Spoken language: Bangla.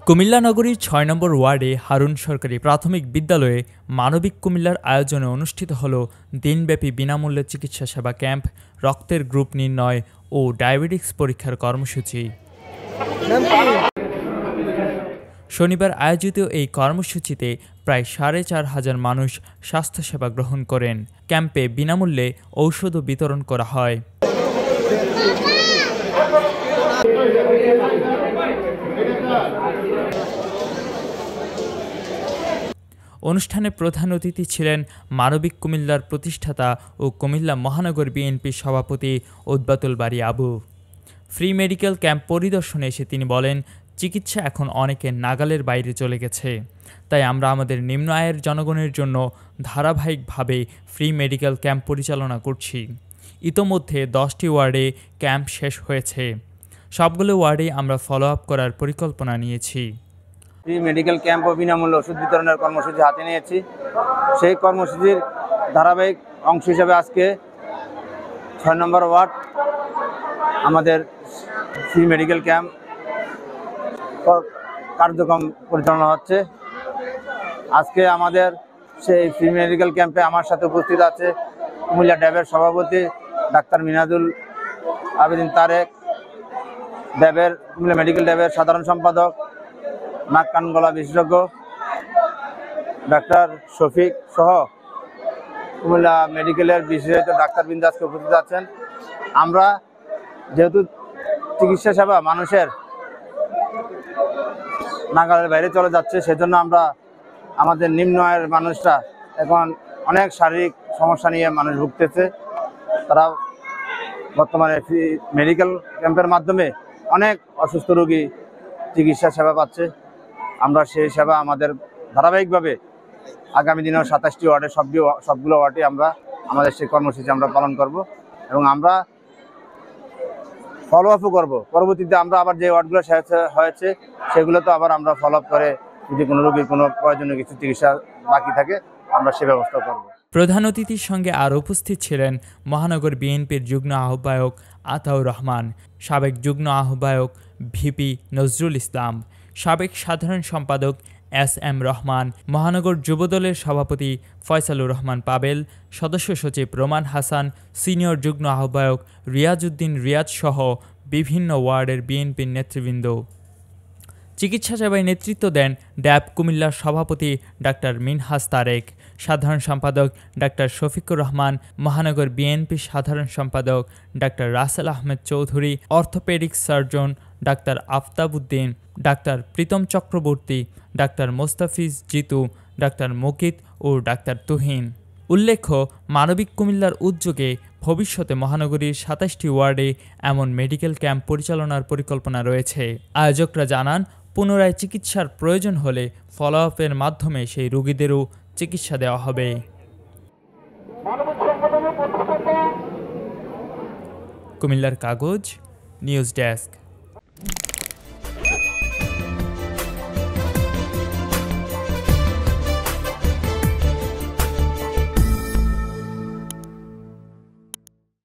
কুমিল্লা নগরীর ৬ নম্বর ওয়ার্ডে হারুন সরকারি প্রাথমিক বিদ্যালয়ে মানবিক কুমিল্লার আয়োজনে অনুষ্ঠিত হল দিনব্যাপী বিনামূল্যে চিকিৎসা সেবা ক্যাম্প, রক্তের গ্রুপ নির্ণয় ও ডায়াবেটিক্স পরীক্ষার কর্মসূচি। শনিবার আয়োজিত এই কর্মসূচিতে প্রায় ৪,৫০০ মানুষ স্বাস্থ্যসেবা গ্রহণ করেন। ক্যাম্পে বিনামূল্যে ঔষধও বিতরণ করা হয়। অনুষ্ঠানে প্রধান অতিথি ছিলেন মানবিক কুমিল্লার প্রতিষ্ঠাতা ও কুমিল্লা মহানগর বিএনপির সভাপতি উদ্বাতুল বারী আবু। ফ্রি মেডিকেল ক্যাম্প পরিদর্শনে এসে তিনি বলেন, চিকিৎসা এখন অনেকের নাগালের বাইরে চলে গেছে, তাই আমরা আমাদের নিম্ন আয়ের জনগণের জন্য ধারাবাহিকভাবে ফ্রি মেডিকেল ক্যাম্প পরিচালনা করছি। ইতোমধ্যে 10টি ওয়ার্ডে ক্যাম্প শেষ হয়েছে। সবগুলো ওয়ার্ডে আমরা ফলো আপ করার পরিকল্পনা নিয়েছি। ফ্রি মেডিকেল ক্যাম্প ও বিনামূল্যে ওষুধ বিতরণের কর্মসূচি হাতে নিয়েছি। সেই কর্মসূচির ধারাবাহিক অংশ হিসাবে আজকে ৬ নম্বর ওয়ার্ড আমাদের ফ্রি মেডিকেল ক্যাম্প কার্যক্রম পরিচালনা হচ্ছে। আজকে আমাদের সেই ফ্রি মেডিকেল ক্যাম্পে আমার সাথে উপস্থিত আছে কুমিল্লা ড্যাবের সভাপতি ডাক্তার মিনাজুল আবেদিন তারেক, কুমিল্লা মেডিকেল ড্যাবের সাধারণ সম্পাদক নাক কান গলা বিশেষজ্ঞ ডাক্তার শফিক সহ কুমিল্লা মেডিকেলের বিশেষজ্ঞ ডাক্তারবৃন্দ আজকে উপস্থিত আছেন। আমরা যেহেতু চিকিৎসা সেবা মানুষের নাগালের বাইরে চলে যাচ্ছে, সেজন্য আমরা আমাদের নিম্ন আয়ের মানুষরা এখন অনেক শারীরিক সমস্যা নিয়ে মানুষ ভুগতেছে। তারা বর্তমানে ফ্রি মেডিকেল ক্যাম্পের মাধ্যমে অনেক অসুস্থ রোগী চিকিৎসা সেবা পাচ্ছে। আমরা সেই সেবা আমাদের ধারাবাহিকভাবে আগামী দিনেও 27টি ওয়ার্ডে সবগুলো ওয়ার্ডে আমরা আমাদের সেই কর্মসূচি আমরা পালন করব এবং আমরা ফলো আপও করবো। পরবর্তীতে আমরা আবার যে ওয়ার্ডগুলো হয়েছে সেগুলোতে আবার আমরা ফলো আপ করে যদি কোনো রোগীর কোনো প্রয়োজনীয় কিছু চিকিৎসা বাকি থাকে আমরা সে ব্যবস্থা করব। প্রধান অতিথির সঙ্গে আরও উপস্থিত ছিলেন মহানগর বিএনপির যুগ্ম আহ্বায়ক আতাউর রহমান, সাবেক যুগ্ম আহ্বায়ক ভিপি নজরুল ইসলাম, সাবেক সাধারণ সম্পাদক SM রহমান, মহানগর যুবদলের সভাপতি ফয়সালুর রহমান পাবেল, সদস্য সচিব রোমান হাসান, সিনিয়র যুগ্ম আহ্বায়ক রিয়াজউদ্দিন রিয়াজ সহ বিভিন্ন ওয়ার্ডের বিএনপির নেতৃবৃন্দ। চিকিৎসা সেবায় নেতৃত্ব দেন ড্যাব কুমিল্লার সভাপতি ডাক্তার মিনহাজ তারেক, সাধারণ সম্পাদক ডাক্তার শফিকুর রহমান, মহানগর বিএনপির সাধারণ সম্পাদক doctor Rasel Ahmed Chowdhury, orthopaedic surgeon doctor Aftab Uddin, doctor Pritam Chakraborty, doctor Mostafiz Jitu, doctor Mukit ও ডাক্তার তুহিন। উল্লেখ্য, মানবিক কুমিল্লার উদ্যোগে ভবিষ্যতে মহানগরীর 27টি ওয়ার্ডে এমন মেডিকেল ক্যাম্প পরিচালনার পরিকল্পনা রয়েছে। আয়োজকরা জানান, পুনরায় চিকিৎসার প্রয়োজন হলে ফলো আপের মাধ্যমে সেই রোগীদেরও চিকিৎসা দেওয়া হবে। কুমিল্লার কাগজ, নিউজ ডেস্ক।